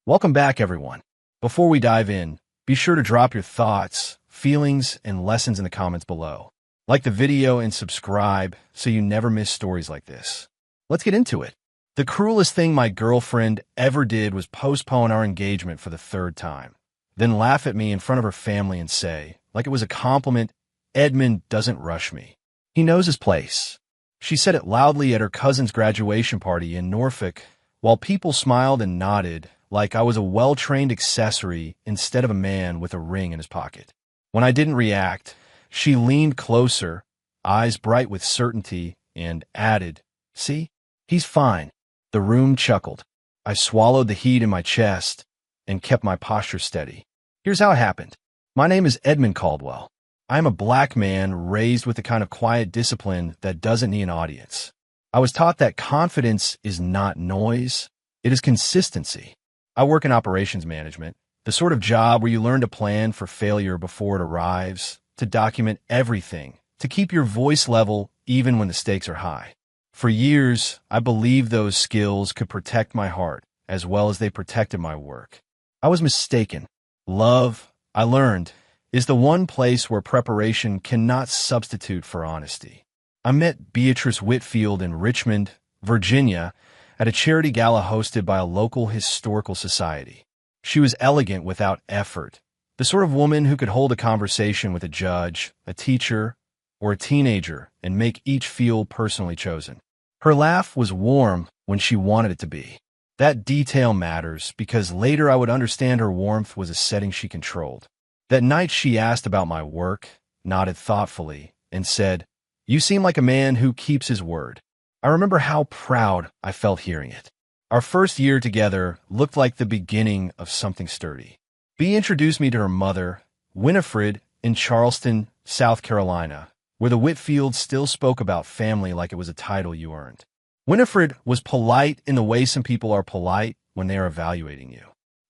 Welcome back, everyone. Before we dive in, be sure to drop your thoughts, feelings, and lessons in the comments below. Like the video and subscribe so you never miss stories like this. Let's get into it. The cruelest thing my girlfriend ever did was postpone our engagement for the third time, then laugh at me in front of her family and say, like it was a compliment, "Edmund doesn't rush me. He knows his place." She said it loudly at her cousin's graduation party in Norfolk, while people smiled and nodded like I was a well-trained accessory instead of a man with a ring in his pocket. When I didn't react, she leaned closer, eyes bright with certainty, and added, "See, he's fine." The room chuckled. I swallowed the heat in my chest and kept my posture steady. Here's how it happened. My name is Edmund Caldwell. I am a black man raised with the kind of quiet discipline that doesn't need an audience. I was taught that confidence is not noise, it is consistency. I work in operations management, the sort of job where you learn to plan for failure before it arrives, to document everything, to keep your voice level even when the stakes are high. For years, I believed those skills could protect my heart as well as they protected my work. I was mistaken. Love, I learned, is the one place where preparation cannot substitute for honesty. I met Beatrice Whitfield in Richmond, Virginia, at a charity gala hosted by a local historical society. She was elegant without effort, the sort of woman who could hold a conversation with a judge, a teacher, or a teenager and make each feel personally chosen. Her laugh was warm when she wanted it to be. That detail matters because later I would understand her warmth was a setting she controlled. That night she asked about my work, nodded thoughtfully, and said, "You seem like a man who keeps his word." I remember how proud I felt hearing it. Our first year together looked like the beginning of something sturdy. Bea introduced me to her mother, Winifred, in Charleston, South Carolina, where the Whitfields still spoke about family like it was a title you earned. Winifred was polite in the way some people are polite when they are evaluating you.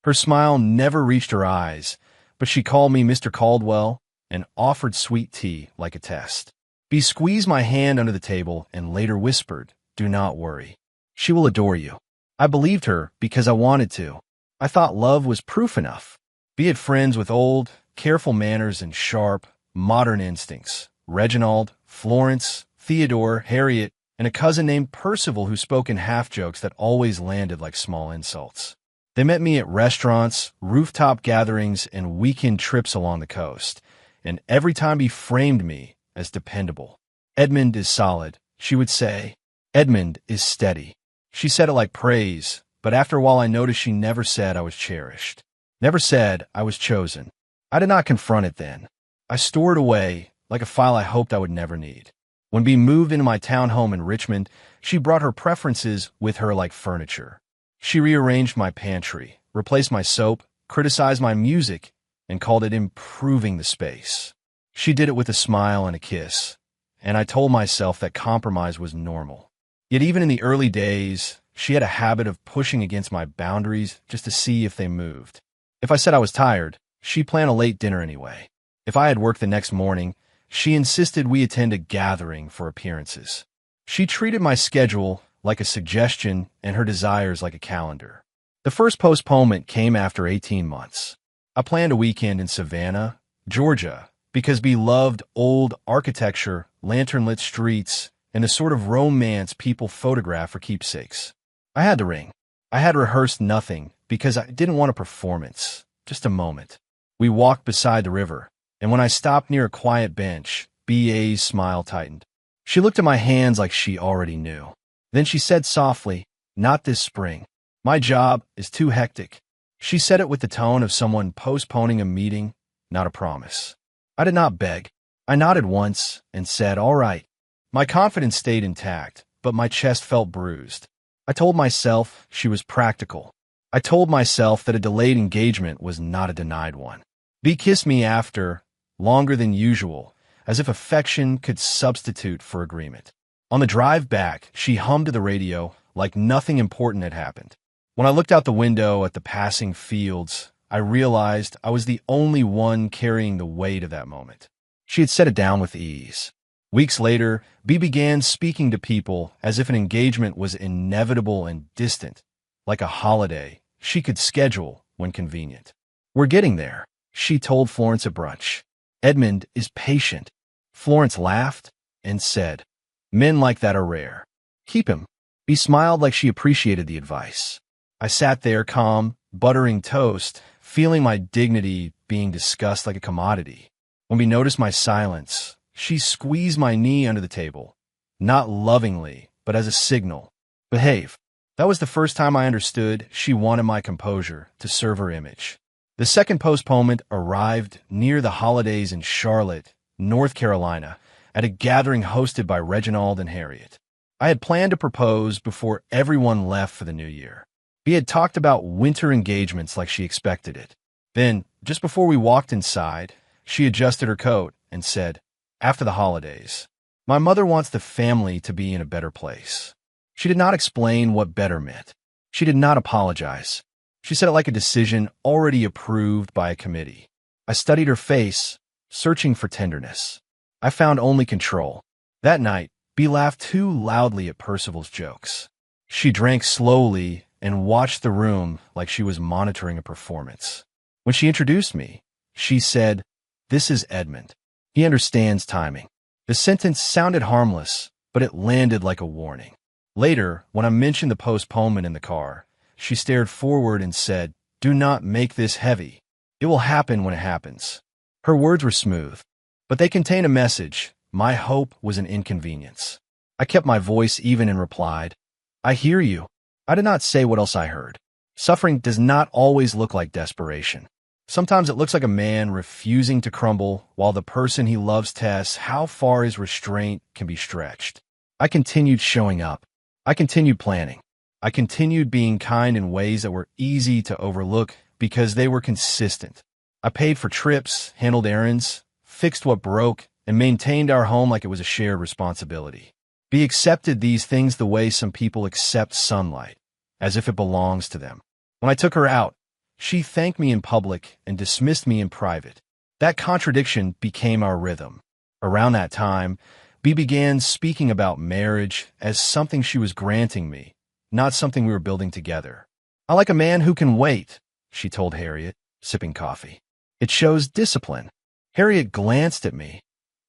Her smile never reached her eyes, but she called me Mr. Caldwell and offered sweet tea like a test. Bea squeezed my hand under the table and later whispered, "Do not worry. She will adore you." I believed her because I wanted to. I thought love was proof enough. Bea had friends with old, careful manners and sharp, modern instincts. Reginald, Florence, Theodore, Harriet, and a cousin named Percival who spoke in half-jokes that always landed like small insults. They met me at restaurants, rooftop gatherings, and weekend trips along the coast, and every time Bea framed me as dependable. "Edmund is solid," she would say. "Edmund is steady." She said it like praise, but after a while I noticed she never said I was cherished. Never said I was chosen. I did not confront it then. I stored away like a file I hoped I would never need. When Bea moved into my townhome in Richmond, she brought her preferences with her like furniture. She rearranged my pantry, replaced my soap, criticized my music, and called it improving the space. She did it with a smile and a kiss, and I told myself that compromise was normal. Yet even in the early days, she had a habit of pushing against my boundaries just to see if they moved. If I said I was tired, she planned a late dinner anyway. If I had work the next morning, she insisted we attend a gathering for appearances. She treated my schedule like a suggestion and her desires like a calendar. The first postponement came after 18 months. I planned a weekend in Savannah, Georgia, because Bea loved old architecture, lantern-lit streets, and the sort of romance people photograph for keepsakes. I had the ring. I had rehearsed nothing because I didn't want a performance, just a moment. We walked beside the river, and when I stopped near a quiet bench, B.A.'s smile tightened. She looked at my hands like she already knew. Then she said softly, "Not this spring. My job is too hectic." She said it with the tone of someone postponing a meeting, not a promise. I did not beg. I nodded once and said, "All right." My confidence stayed intact, but my chest felt bruised. I told myself she was practical. I told myself that a delayed engagement was not a denied one. Bea kissed me after, longer than usual, as if affection could substitute for agreement. On the drive back, she hummed to the radio like nothing important had happened. When I looked out the window at the passing fields, I realized I was the only one carrying the weight of that moment. She had set it down with ease. Weeks later, Bea began speaking to people as if an engagement was inevitable and distant, like a holiday she could schedule when convenient. "We're getting there," she told Florence at brunch. "Edmund is patient." Florence laughed and said, "Men like that are rare. Keep him." Bea smiled like she appreciated the advice. I sat there calm, buttering toast, feeling my dignity being discussed like a commodity. When Bea noticed my silence, she squeezed my knee under the table, not lovingly, but as a signal. "Behave." That was the first time I understood she wanted my composure to serve her image. The second postponement arrived near the holidays in Charlotte, North Carolina, at a gathering hosted by Reginald and Harriet. I had planned to propose before everyone left for the new year. Bea had talked about winter engagements like she expected it. Then, just before we walked inside, she adjusted her coat and said, "After the holidays, my mother wants the family to be in a better place." She did not explain what better meant. She did not apologize. She said it like a decision already approved by a committee. I studied her face, searching for tenderness. I found only control. That night, Bea laughed too loudly at Percival's jokes. She drank slowly and watched the room like she was monitoring a performance. When she introduced me, she said, "This is Edmund. He understands timing." The sentence sounded harmless, but it landed like a warning. Later, when I mentioned the postponement in the car, she stared forward and said, "Do not make this heavy. It will happen when it happens." Her words were smooth, but they contained a message. My hope was an inconvenience. I kept my voice even and replied, "I hear you." I did not say what else I heard. Suffering does not always look like desperation. Sometimes it looks like a man refusing to crumble while the person he loves tests how far his restraint can be stretched. I continued showing up. I continued planning. I continued being kind in ways that were easy to overlook because they were consistent. I paid for trips, handled errands, fixed what broke, and maintained our home like it was a shared responsibility. Bea accepted these things the way some people accept sunlight, as if it belongs to them. When I took her out, she thanked me in public and dismissed me in private. That contradiction became our rhythm. Around that time, Bea began speaking about marriage as something she was granting me, not something we were building together. "I like a man who can wait," she told Harriet, sipping coffee. "It shows discipline." Harriet glanced at me,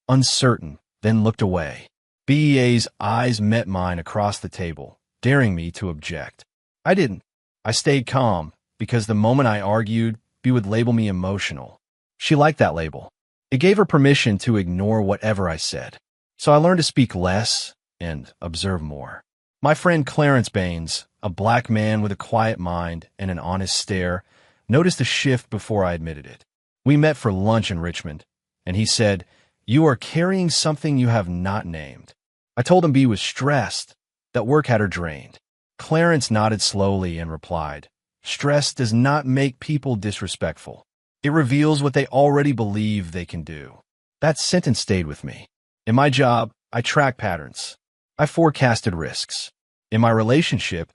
uncertain, then looked away. BEA's eyes met mine across the table, daring me to object. I didn't. I stayed calm, because the moment I argued, Bea would label me emotional. She liked that label. It gave her permission to ignore whatever I said. So I learned to speak less and observe more. My friend Clarence Baines, a black man with a quiet mind and an honest stare, noticed a shift before I admitted it. We met for lunch in Richmond, and he said, "You are carrying something you have not named." I told him Bea was stressed, that work had her drained. Clarence nodded slowly and replied, "Stress does not make people disrespectful. It reveals what they already believe they can do." That sentence stayed with me. In my job, I tracked patterns. I forecasted risks. In my relationship,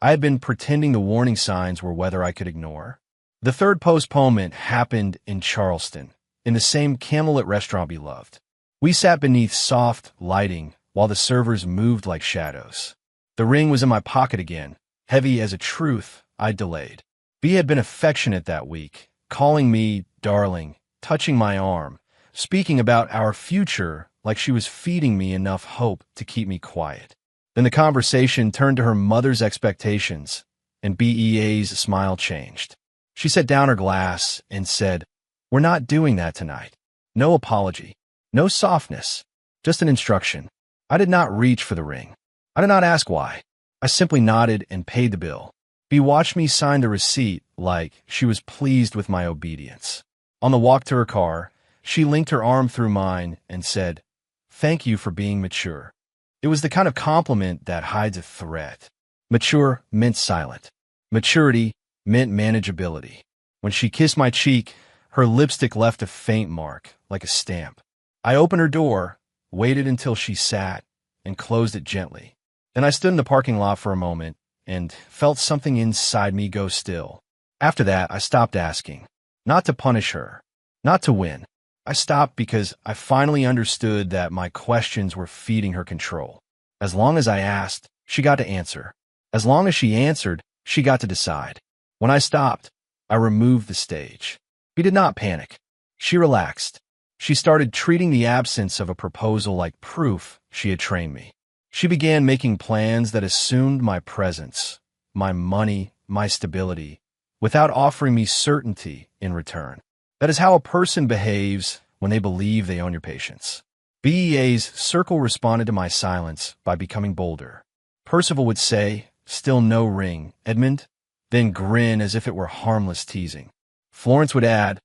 I had been pretending the warning signs were weather I could ignore. The third postponement happened in Charleston, in the same candlelit restaurant we loved. We sat beneath soft lighting while the servers moved like shadows. The ring was in my pocket again, heavy as a truth I'd delayed. Bea had been affectionate that week, calling me darling, touching my arm, speaking about our future like she was feeding me enough hope to keep me quiet. Then the conversation turned to her mother's expectations, and BEA's smile changed. She set down her glass and said, "We're not doing that tonight. No apology, no softness, just an instruction." I did not reach for the ring. I did not ask why. I simply nodded and paid the bill. Bea watched me sign the receipt like she was pleased with my obedience. On the walk to her car, she linked her arm through mine and said, "Thank you for being mature." It was the kind of compliment that hides a threat. Mature meant silent. Maturity meant manageability. When she kissed my cheek, her lipstick left a faint mark, like a stamp. I opened her door, waited until she sat, and closed it gently. Then I stood in the parking lot for a moment and felt something inside me go still. After that, I stopped asking. Not to punish her, not to win. I stopped because I finally understood that my questions were feeding her control. As long as I asked, she got to answer. As long as she answered, she got to decide. When I stopped, I removed the stage. B did not panic. She relaxed. She started treating the absence of a proposal like proof she had trained me. She began making plans that assumed my presence, my money, my stability, without offering me certainty in return. That is how a person behaves when they believe they own your patience. BEA's circle responded to my silence by becoming bolder. Percival would say, "Still no ring, Edmund?" Then grin as if it were harmless teasing. Florence would add,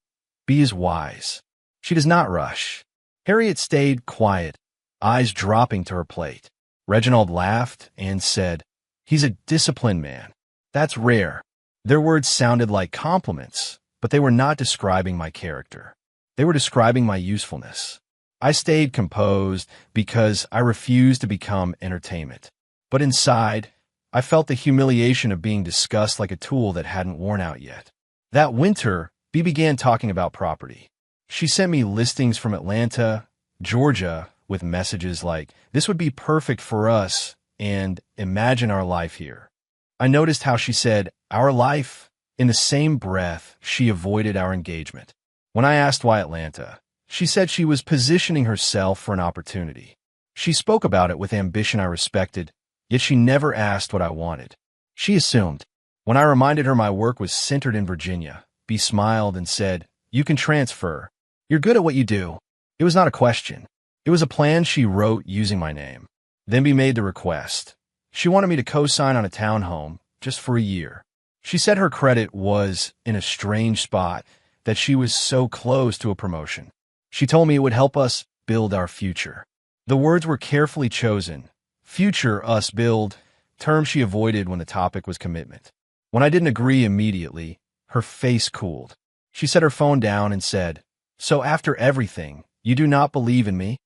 "B is wise. She does not rush." Harriet stayed quiet, eyes dropping to her plate. Reginald laughed and said, "He's a disciplined man. That's rare." Their words sounded like compliments, but they were not describing my character. They were describing my usefulness. I stayed composed because I refused to become entertainment. But inside, I felt the humiliation of being discussed like a tool that hadn't worn out yet. That winter, B began talking about property. She sent me listings from Atlanta, Georgia, with messages like, "This would be perfect for us," and "Imagine our life here." I noticed how she said, "our life." In the same breath, she avoided our engagement. When I asked why Atlanta, she said she was positioning herself for an opportunity. She spoke about it with ambition I respected, yet she never asked what I wanted. She assumed. When I reminded her my work was centered in Virginia, B smiled and said, "You can transfer. You're good at what you do." It was not a question. It was a plan she wrote using my name. Then B made the request. She wanted me to co-sign on a townhome, just for a year. She said her credit was in a strange spot, that she was so close to a promotion. She told me it would help us build our future. The words were carefully chosen. Future us build, term she avoided when the topic was commitment. When I didn't agree immediately, her face cooled. She set her phone down and said, "So after everything, you do not believe in me?"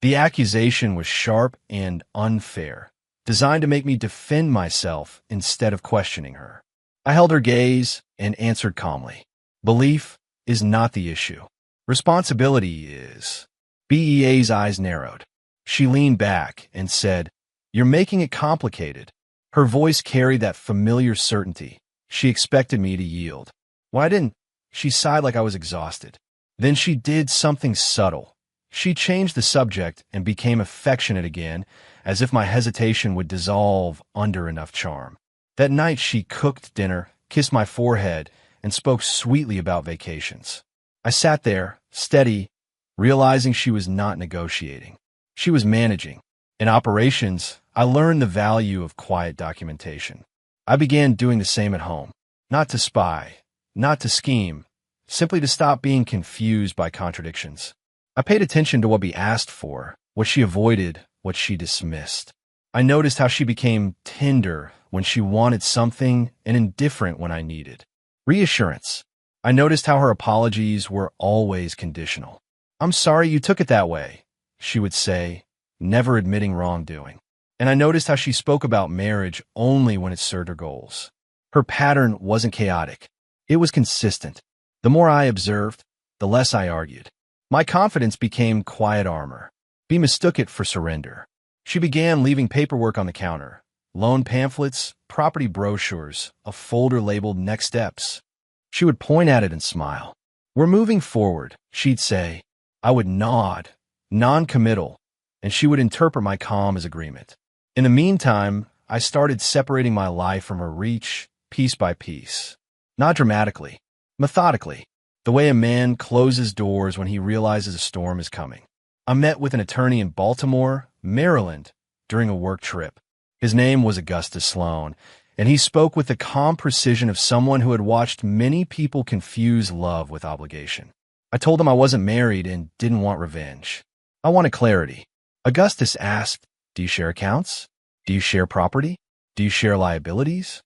The accusation was sharp and unfair, designed to make me defend myself instead of questioning her. I held her gaze and answered calmly. Belief is not the issue. Responsibility is. BEA's eyes narrowed. She leaned back and said, "You're making it complicated." Her voice carried that familiar certainty. She expected me to yield. Why didn't? She sighed like I was exhausted. Then she did something subtle. She changed the subject and became affectionate again, as if my hesitation would dissolve under enough charm. That night she cooked dinner, kissed my forehead, and spoke sweetly about vacations. I sat there, steady, realizing she was not negotiating. She was managing. In operations, I learned the value of quiet documentation. I began doing the same at home. Not to spy, not to scheme, simply to stop being confused by contradictions. I paid attention to what B asked for, what she avoided, what she dismissed. I noticed how she became tender when she wanted something and indifferent when I needed reassurance. I noticed how her apologies were always conditional. "I'm sorry you took it that way," she would say, never admitting wrongdoing. And I noticed how she spoke about marriage only when it served her goals. Her pattern wasn't chaotic. It was consistent. The more I observed, the less I argued. My confidence became quiet armor. B mistook it for surrender. She began leaving paperwork on the counter. Loan pamphlets, property brochures, a folder labeled Next Steps. She would point at it and smile. "We're moving forward," she'd say. I would nod, non-committal, and she would interpret my calm as agreement. In the meantime, I started separating my life from her reach, piece by piece. Not dramatically, methodically, the way a man closes doors when he realizes a storm is coming. I met with an attorney in Baltimore, Maryland, during a work trip. His name was Augustus Sloan, and he spoke with the calm precision of someone who had watched many people confuse love with obligation. I told him I wasn't married and didn't want revenge. I wanted clarity. Augustus asked, "Do you share accounts? Do you share property? Do you share liabilities?"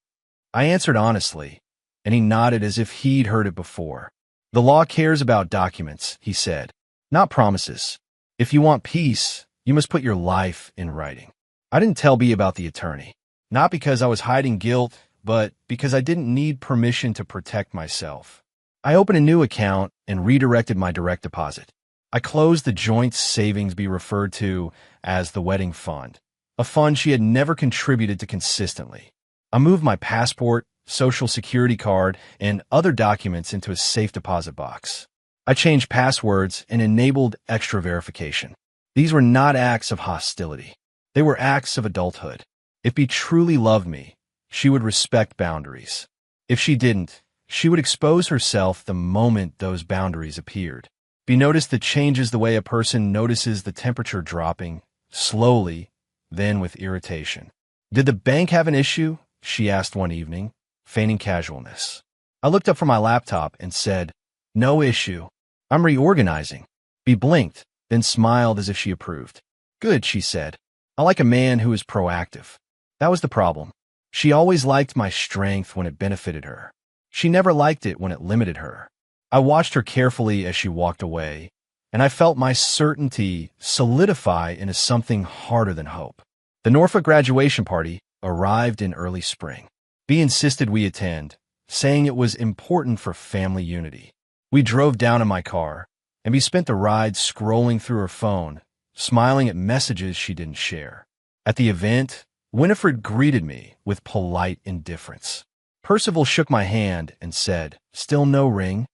I answered honestly, and he nodded as if he'd heard it before. "The law cares about documents," he said, "not promises. If you want peace, you must put your life in writing." I didn't tell B about the attorney, not because I was hiding guilt, but because I didn't need permission to protect myself. I opened a new account and redirected my direct deposit. I closed the joint savings B referred to as the wedding fund, a fund she had never contributed to consistently. I moved my passport, social security card, and other documents into a safe deposit box. I changed passwords and enabled extra verification. These were not acts of hostility. They were acts of adulthood. If B truly loved me, she would respect boundaries. If she didn't, she would expose herself the moment those boundaries appeared. B noticed the changes the way a person notices the temperature dropping, slowly, then with irritation. "Did the bank have an issue?" she asked one evening, feigning casualness. I looked up from my laptop and said, "No issue. I'm reorganizing." B blinked, then smiled as if she approved. "Good," she said. "I like a man who is proactive." That was the problem. She always liked my strength when it benefited her. She never liked it when it limited her. I watched her carefully as she walked away, and I felt my certainty solidify into something harder than hope. The Norfolk graduation party arrived in early spring. B insisted we attend, saying it was important for family unity. We drove down in my car, and B spent the ride scrolling through her phone, smiling at messages she didn't share. At the event, Winifred greeted me with polite indifference. Percival shook my hand and said, "Still no ring?"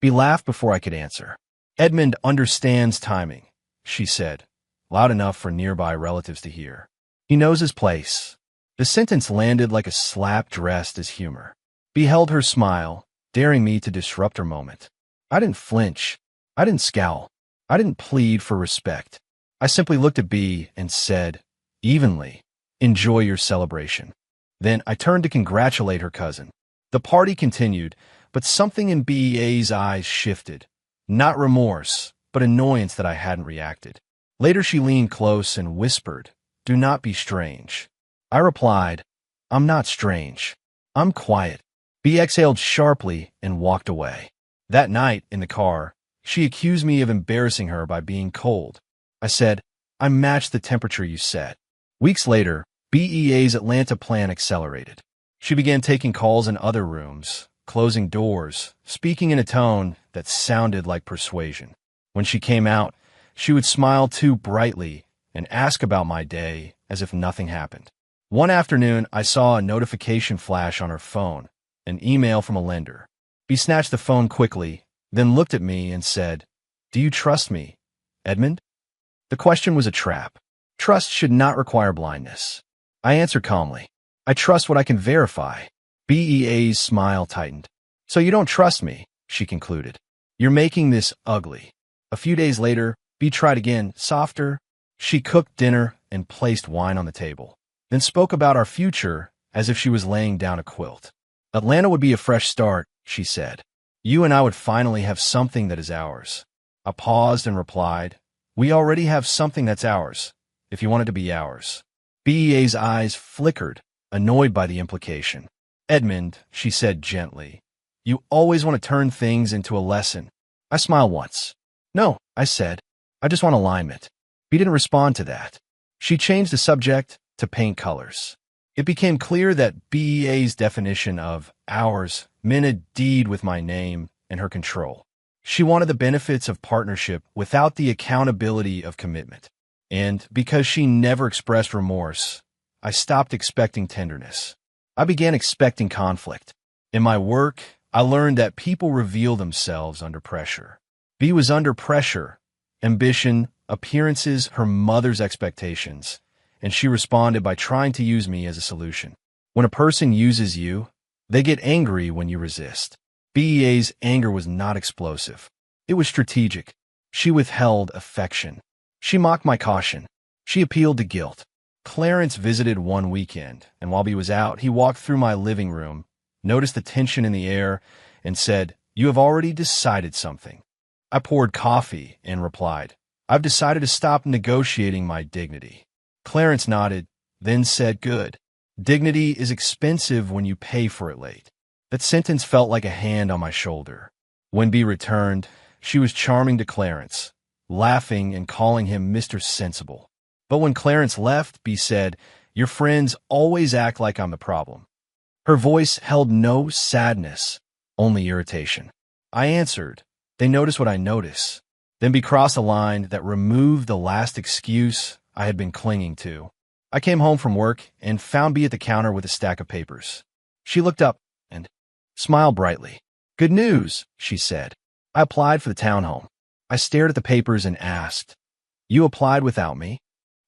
B laughed before I could answer. "Edmund understands timing," she said, loud enough for nearby relatives to hear. "He knows his place." The sentence landed like a slap dressed as humor. B held her smile, daring me to disrupt her moment. I didn't flinch. I didn't scowl. I didn't plead for respect. I simply looked at B and said, evenly, "Enjoy your celebration." Then I turned to congratulate her cousin. The party continued, but something in BEA's eyes shifted. Not remorse, but annoyance that I hadn't reacted. Later she leaned close and whispered, "Do not be strange." I replied, "I'm not strange. I'm quiet." B exhaled sharply and walked away. That night, in the car, she accused me of embarrassing her by being cold. I said, "I matched the temperature you set." Weeks later, BEA's Atlanta plan accelerated. She began taking calls in other rooms, closing doors, speaking in a tone that sounded like persuasion. When she came out, she would smile too brightly and ask about my day as if nothing happened. One afternoon, I saw a notification flash on her phone, an email from a lender. B snatched the phone quickly, then looked at me and said, "Do you trust me, Edmund?" The question was a trap. Trust should not require blindness. I answered calmly, "I trust what I can verify." BEA's smile tightened. "So you don't trust me," she concluded. "You're making this ugly." A few days later, B tried again, softer. She cooked dinner and placed wine on the table, then spoke about our future as if she was laying down a quilt. "Atlanta would be a fresh start," she said. "You and I would finally have something that is ours." I paused and replied, "We already have something that's ours, if you want it to be ours." BEA's eyes flickered, annoyed by the implication. "Edmund," she said gently, "you always want to turn things into a lesson." I smiled once. "No," I said, "I just want alignment." B didn't respond to that. She changed the subject to paint colors. It became clear that BEA's definition of ours meant a deed with my name and her control. She wanted the benefits of partnership without the accountability of commitment. And because she never expressed remorse, I stopped expecting tenderness. I began expecting conflict. In my work, I learned that people reveal themselves under pressure. B was under pressure, ambition, appearances, her mother's expectations, and she responded by trying to use me as a solution. When a person uses you, they get angry when you resist. BEA's anger was not explosive. It was strategic. She withheld affection. She mocked my caution. She appealed to guilt. Clarence visited one weekend, and while B was out, he walked through my living room, noticed the tension in the air, and said, "You have already decided something." I poured coffee and replied, "I've decided to stop negotiating my dignity." Clarence nodded, then said, "Good. Dignity is expensive when you pay for it late." That sentence felt like a hand on my shoulder. When B returned, she was charming to Clarence, laughing and calling him Mr. Sensible. But when Clarence left, B said, "Your friends always act like I'm the problem." Her voice held no sadness, only irritation. I answered, "They notice what I notice." Then B crossed a line that removed the last excuse I had been clinging to. I came home from work and found B at the counter with a stack of papers. She looked up, and smiled brightly. "Good news," she said. "I applied for the townhome." I stared at the papers and asked, "You applied without me?"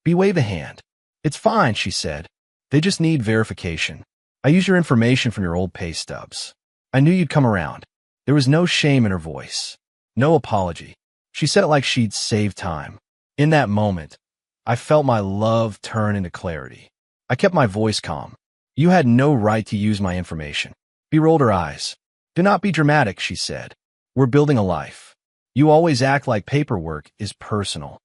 Bea waved a hand. "It's fine," she said. "They just need verification. I used your information from your old pay stubs. I knew you'd come around." There was no shame in her voice, no apology. She said it like she'd saved time. In that moment, I felt my love turn into clarity. I kept my voice calm. "You had no right to use my information." Bea rolled her eyes. "Do not be dramatic," she said. "We're building a life. You always act like paperwork is personal."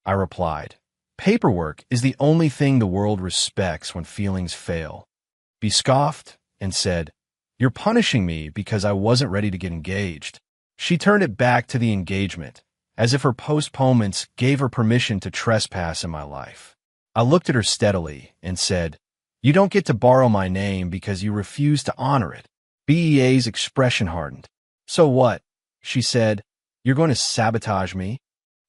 I replied, "Paperwork is the only thing the world respects when feelings fail." Bea scoffed and said, "You're punishing me because I wasn't ready to get engaged." She turned it back to the engagement, as if her postponements gave her permission to trespass in my life. I looked at her steadily and said, "You don't get to borrow my name because you refuse to honor it." Bea's expression hardened. "So what?" she said. "You're going to sabotage me?"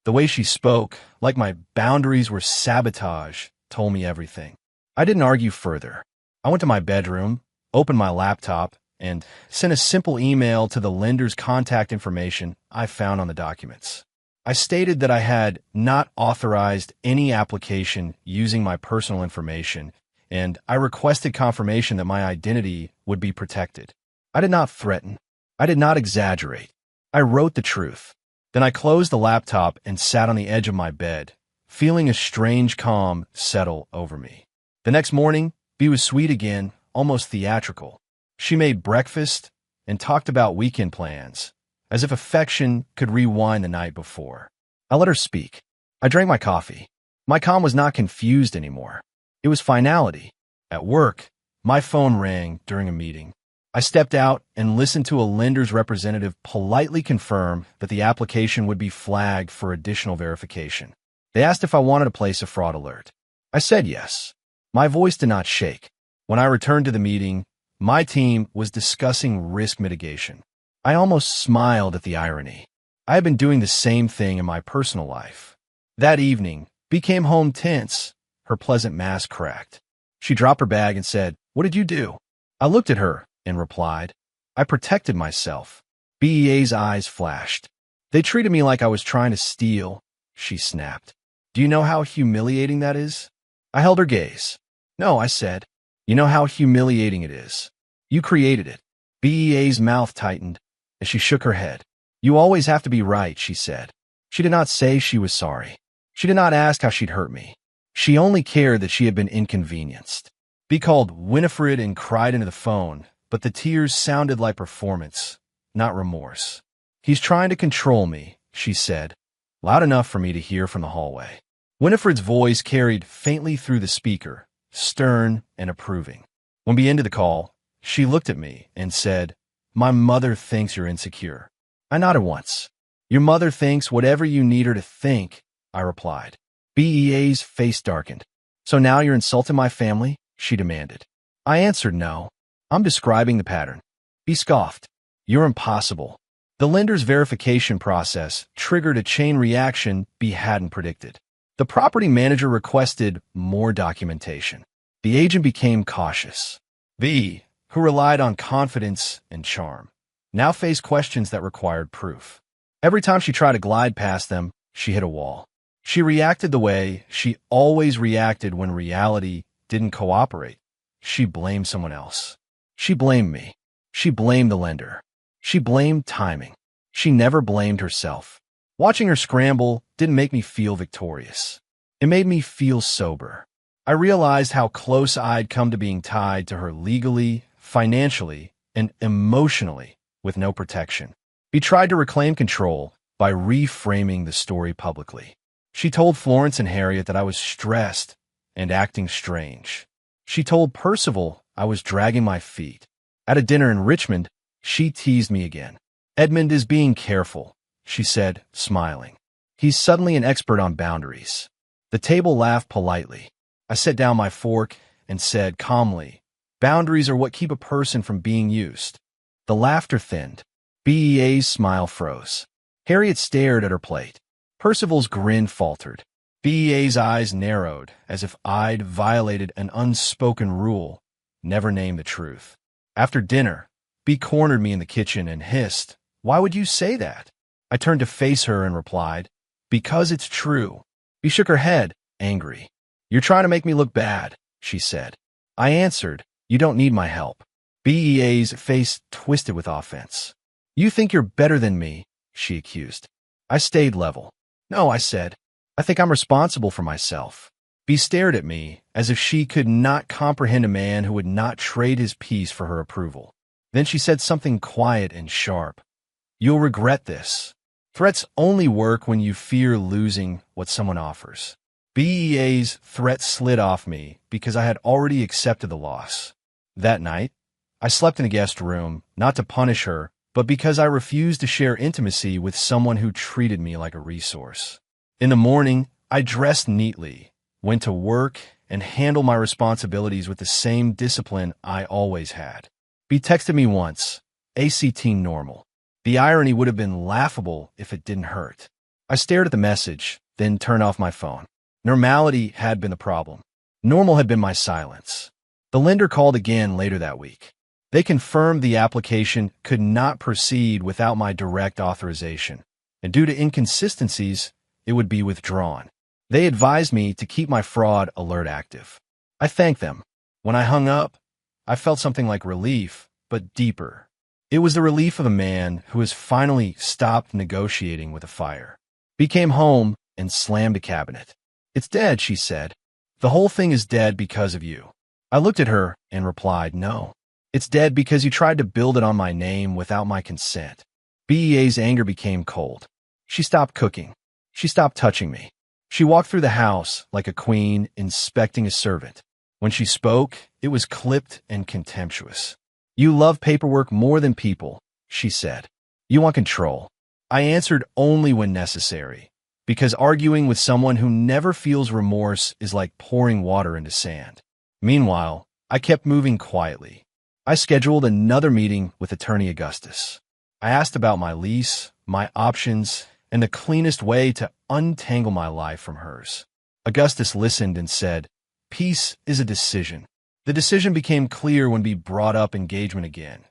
The way she spoke, like my boundaries were sabotage, told me everything. I didn't argue further. I went to my bedroom, opened my laptop, and sent a simple email to the lender's contact information I found on the documents. I stated that I had not authorized any application using my personal information, and I requested confirmation that my identity would be protected. I did not threaten. I did not exaggerate. I wrote the truth. Then I closed the laptop and sat on the edge of my bed, feeling a strange calm settle over me. The next morning, Bea was sweet again, almost theatrical. She made breakfast and talked about weekend plans, as if affection could rewind the night before. I let her speak. I drank my coffee. My calm was not confused anymore. It was finality. At work, my phone rang during a meeting. I stepped out and listened to a lender's representative politely confirm that the application would be flagged for additional verification. They asked if I wanted to place a fraud alert. I said yes. My voice did not shake. When I returned to the meeting, my team was discussing risk mitigation. I almost smiled at the irony. I had been doing the same thing in my personal life. That evening, Bea came home tense, her pleasant mask cracked. She dropped her bag and said, "What did you do?" I looked at her and replied, "I protected myself." Bea's eyes flashed. "They treated me like I was trying to steal," she snapped. "Do you know how humiliating that is?" I held her gaze. "No," I said. "You know how humiliating it is. You created it." Bea's mouth tightened as she shook her head. "You always have to be right," she said. She did not say she was sorry. She did not ask how she'd hurt me. She only cared that she had been inconvenienced. Bea called Winifred and cried into the phone, but the tears sounded like performance, not remorse. "He's trying to control me," she said, loud enough for me to hear from the hallway. Winifred's voice carried faintly through the speaker, stern and approving. When Bea ended the call, she looked at me and said, "My mother thinks you're insecure." I nodded once. "Your mother thinks whatever you need her to think," I replied. Bea's face darkened. "So now you're insulting my family?" she demanded. I answered no. "I'm describing the pattern." Bea scoffed. "You're impossible." The lender's verification process triggered a chain reaction Bea hadn't predicted. The property manager requested more documentation. The agent became cautious. Bea, who relied on confidence and charm, now faced questions that required proof. Every time she tried to glide past them, she hit a wall. She reacted the way she always reacted when reality didn't cooperate. She blamed someone else. She blamed me. She blamed the lender. She blamed timing. She never blamed herself. Watching her scramble didn't make me feel victorious. It made me feel sober. I realized how close I'd come to being tied to her legally, financially, and emotionally with no protection. Bea tried to reclaim control by reframing the story publicly. She told Florence and Harriet that I was stressed and acting strange. She told Percival I was dragging my feet. At a dinner in Richmond, she teased me again. "Edmund is being careful," she said, smiling. "He's suddenly an expert on boundaries." The table laughed politely. I set down my fork and said calmly, "Boundaries are what keep a person from being used." The laughter thinned. Bea's smile froze. Harriet stared at her plate. Percival's grin faltered. Bea's eyes narrowed, as if I'd violated an unspoken rule, never name the truth. After dinner, B cornered me in the kitchen and hissed, "Why would you say that?" I turned to face her and replied, "Because it's true." B shook her head, angry. "You're trying to make me look bad," she said. I answered, "You don't need my help." BEA's face twisted with offense. "You think you're better than me," she accused. I stayed level. "No," I said. "I think I'm responsible for myself." B stared at me as if she could not comprehend a man who would not trade his peace for her approval. Then she said something quiet and sharp. "You'll regret this. Threats only work when you fear losing what someone offers." BEA's threat slid off me because I had already accepted the loss. That night, I slept in a guest room, not to punish her, but because I refused to share intimacy with someone who treated me like a resource. In the morning, I dressed neatly, went to work, and handled my responsibilities with the same discipline I always had. B texted me once, "ACT normal." The irony would have been laughable if it didn't hurt. I stared at the message, then turned off my phone. Normality had been the problem. Normal had been my silence. The lender called again later that week. They confirmed the application could not proceed without my direct authorization, and due to inconsistencies, it would be withdrawn. They advised me to keep my fraud alert active. I thanked them. When I hung up, I felt something like relief, but deeper. It was the relief of a man who has finally stopped negotiating with a fire. B came home and slammed a cabinet. "It's dead," she said. "The whole thing is dead because of you." I looked at her and replied, "No. It's dead because you tried to build it on my name without my consent." BEA's anger became cold. She stopped cooking. She stopped touching me. She walked through the house like a queen inspecting a servant. When she spoke, it was clipped and contemptuous. "You love paperwork more than people," she said. "You want control." I answered only when necessary, because arguing with someone who never feels remorse is like pouring water into sand. Meanwhile, I kept moving quietly. I scheduled another meeting with Attorney Augustus. I asked about my lease, my options, and the cleanest way to untangle my life from hers. Augustus listened and said, "Peace is a decision." The decision became clear when we brought up engagement again,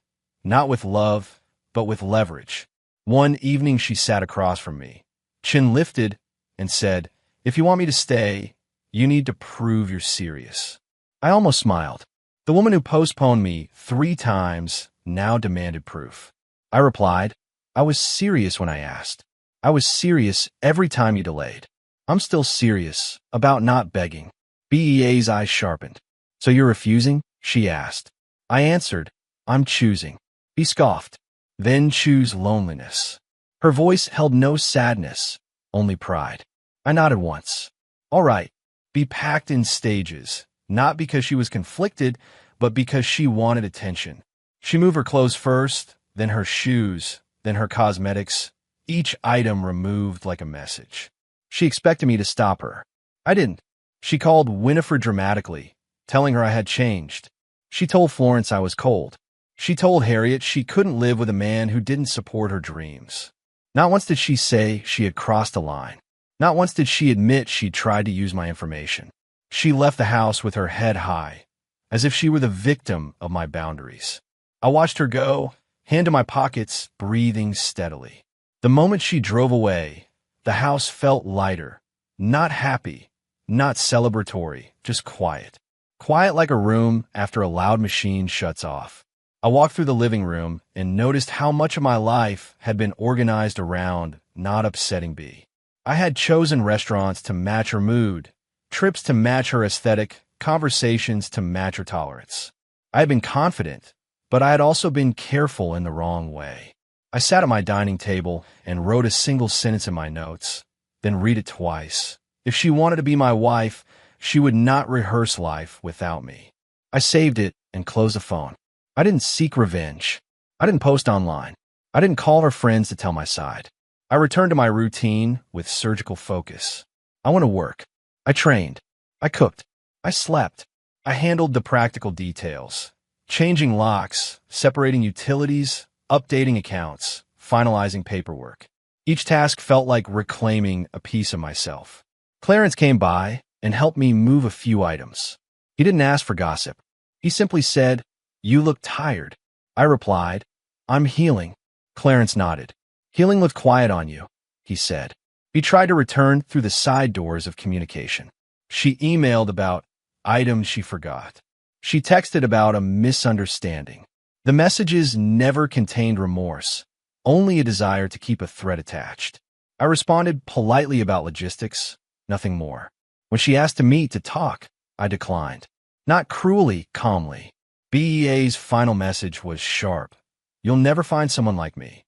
not with love, but with leverage. One evening she sat across from me, chin lifted, and said, "If you want me to stay, you need to prove you're serious." I almost smiled. The woman who postponed me 3 times now demanded proof. I replied, "I was serious when I asked. I was serious every time you delayed. I'm still serious about not begging." BEA's eyes sharpened. "So you're refusing?" she asked. I answered, "I'm choosing." He scoffed. "Then choose loneliness." Her voice held no sadness, only pride. I nodded once. "All right." Be packed in stages, not because she was conflicted, but because she wanted attention. She moved her clothes first, then her shoes, then her cosmetics, each item removed like a message. She expected me to stop her. I didn't. She called Winifred dramatically, telling her I had changed. She told Florence I was cold. She told Harriet she couldn't live with a man who didn't support her dreams. Not once did she say she had crossed a line. Not once did she admit she'd tried to use my information. She left the house with her head high, as if she were the victim of my boundaries. I watched her go, hand to my pockets, breathing steadily. The moment she drove away, the house felt lighter, not happy, not celebratory, just quiet. Quiet like a room after a loud machine shuts off. I walked through the living room and noticed how much of my life had been organized around not upsetting B. I had chosen restaurants to match her mood, trips to match her aesthetic, conversations to match her tolerance. I had been confident, but I had also been careful in the wrong way. I sat at my dining table and wrote a single sentence in my notes, then read it twice. If she wanted to be my wife, she would not rehearse life without me. I saved it and closed the phone. I didn't seek revenge. I didn't post online. I didn't call her friends to tell my side. I returned to my routine with surgical focus. I went to work. I trained. I cooked. I slept. I handled the practical details, changing locks, separating utilities, updating accounts, finalizing paperwork. Each task felt like reclaiming a piece of myself. Clarence came by and helped me move a few items. He didn't ask for gossip. He simply said, "You look tired." I replied, "I'm healing." Clarence nodded. "Healing looked quiet on you," he said. He tried to return through the side doors of communication. She emailed about items she forgot. She texted about a misunderstanding. The messages never contained remorse, only a desire to keep a thread attached. I responded politely about logistics, nothing more. When she asked to meet to talk, I declined. Not cruelly, calmly. BEA's final message was sharp. "You'll never find someone like me."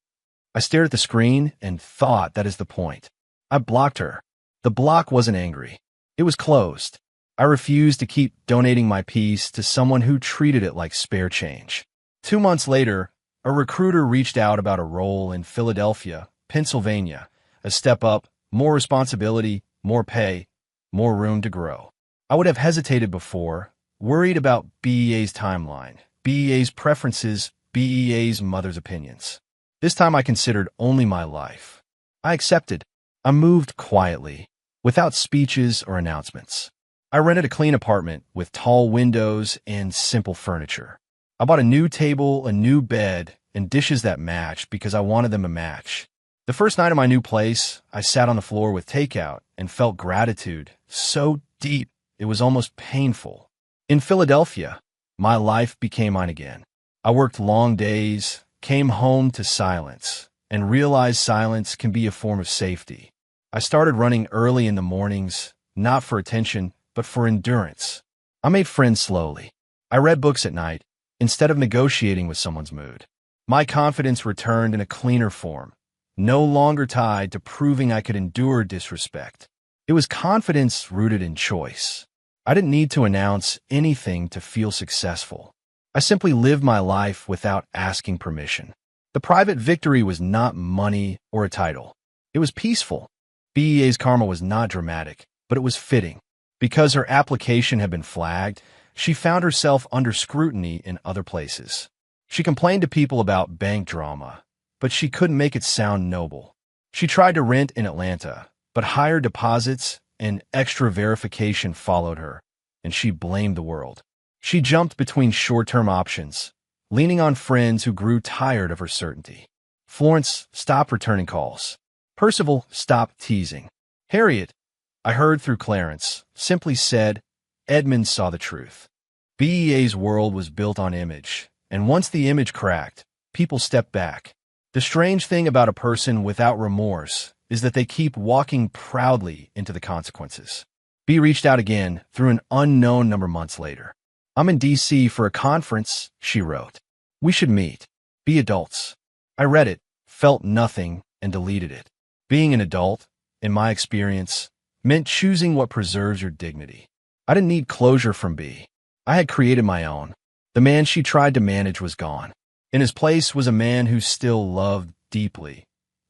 I stared at the screen and thought, that is the point. I blocked her. The block wasn't angry. It was closed. I refused to keep donating my piece to someone who treated it like spare change. 2 months later, a recruiter reached out about a role in Philadelphia, Pennsylvania, a step up, more responsibility, more pay, more room to grow. I would have hesitated before, worried about BEA's timeline, BEA's preferences, BEA's mother's opinions. This time I considered only my life. I accepted. I moved quietly, without speeches or announcements. I rented a clean apartment with tall windows and simple furniture. I bought a new table, a new bed, and dishes that matched because I wanted them to match. The first night of my new place, I sat on the floor with takeout and felt gratitude so deep it was almost painful. In Philadelphia, my life became mine again. I worked long days, came home to silence, and realized silence can be a form of safety. I started running early in the mornings, not for attention, but for endurance. I made friends slowly. I read books at night, instead of negotiating with someone's mood. My confidence returned in a cleaner form, no longer tied to proving I could endure disrespect. It was confidence rooted in choice. I didn't need to announce anything to feel successful. I simply lived my life without asking permission. The private victory was not money or a title. It was peaceful. BEA's karma was not dramatic, but it was fitting. Because her application had been flagged, she found herself under scrutiny in other places. She complained to people about bank drama, but she couldn't make it sound noble. She tried to rent in Atlanta, but higher deposits and extra verification followed her, and she blamed the world. She jumped between short-term options, leaning on friends who grew tired of her certainty. Florence stopped returning calls. Percival stopped teasing. Harriet, I heard through Clarence, simply said, Edmund saw the truth. BEA's world was built on image, and once the image cracked, people stepped back. The strange thing about a person without remorse is that they keep walking proudly into the consequences. B reached out again through an unknown number months later. I'm in D.C. for a conference, she wrote. We should meet. Be adults. I read it, felt nothing, and deleted it. Being an adult, in my experience, meant choosing what preserves your dignity. I didn't need closure from B. I had created my own. The man she tried to manage was gone. In his place was a man who still loved deeply,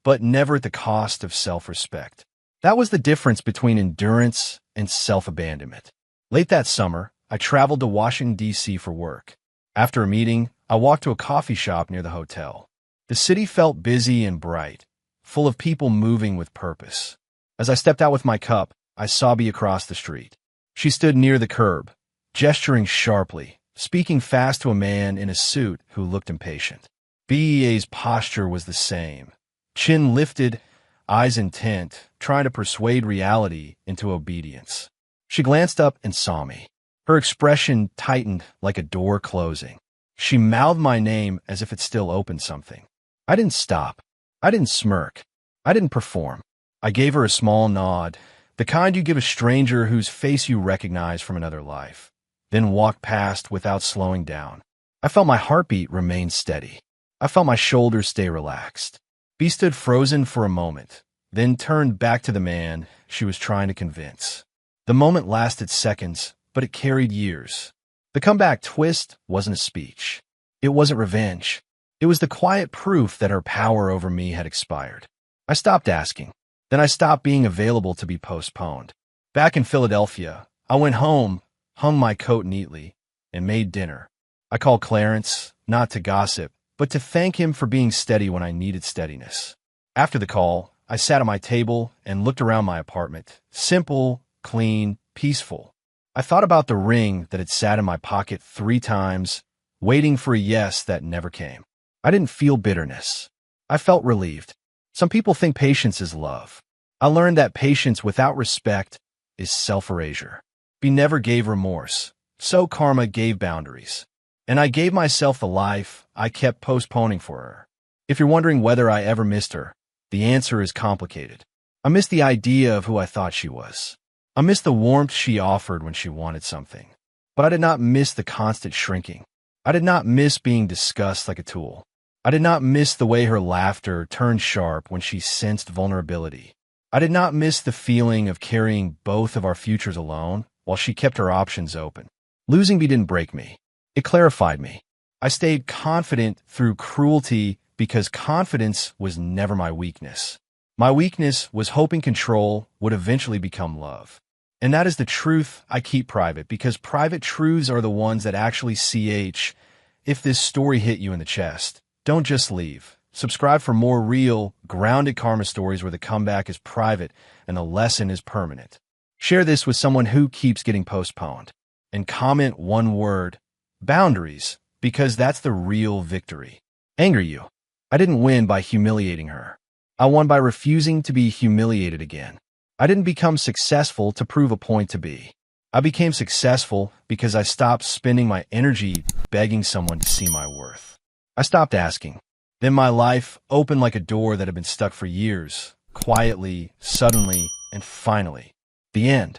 but never at the cost of self-respect. That was the difference between endurance and self-abandonment. Late that summer, I traveled to Washington, D.C. for work. After a meeting, I walked to a coffee shop near the hotel. The city felt busy and bright, full of people moving with purpose. As I stepped out with my cup, I saw B across the street. She stood near the curb, gesturing sharply, speaking fast to a man in a suit who looked impatient. BEA's posture was the same. Chin lifted, eyes intent, trying to persuade reality into obedience. She glanced up and saw me. Her expression tightened like a door closing. She mouthed my name as if it still opened something. I didn't stop. I didn't smirk. I didn't perform. I gave her a small nod, the kind you give a stranger whose face you recognize from another life, then walked past without slowing down. I felt my heartbeat remain steady. I felt my shoulders stay relaxed. B stood frozen for a moment, then turned back to the man she was trying to convince. The moment lasted seconds, but it carried years. The comeback twist wasn't a speech. It wasn't revenge. It was the quiet proof that her power over me had expired. I stopped asking. Then I stopped being available to be postponed. Back in Philadelphia, I went home, hung my coat neatly, and made dinner. I called Clarence, not to gossip, but to thank him for being steady when I needed steadiness. After the call, I sat at my table and looked around my apartment. Simple, clean, peaceful. I thought about the ring that had sat in my pocket 3 times, waiting for a yes that never came. I didn't feel bitterness. I felt relieved. Some people think patience is love. I learned that patience without respect is self-erasure. He never gave remorse, so karma gave boundaries. And I gave myself the life I kept postponing for her. If you're wondering whether I ever missed her, the answer is complicated. I missed the idea of who I thought she was. I missed the warmth she offered when she wanted something. But I did not miss the constant shrinking. I did not miss being discussed like a tool. I did not miss the way her laughter turned sharp when she sensed vulnerability. I did not miss the feeling of carrying both of our futures alone while she kept her options open. Losing me didn't break me. It clarified me. I stayed confident through cruelty because confidence was never my weakness. My weakness was hoping control would eventually become love. And that is the truth I keep private, because private truths are the ones that actually CH. If this story hit you in the chest, don't just leave. Subscribe for more real, grounded karma stories where the comeback is private and the lesson is permanent. Share this with someone who keeps getting postponed. And comment one word, boundaries, because that's the real victory. Anger you. I didn't win by humiliating her. I won by refusing to be humiliated again. I didn't become successful to prove a point to be. I became successful because I stopped spending my energy begging someone to see my worth. I stopped asking. Then my life opened like a door that had been stuck for years, quietly, suddenly, and finally. The end.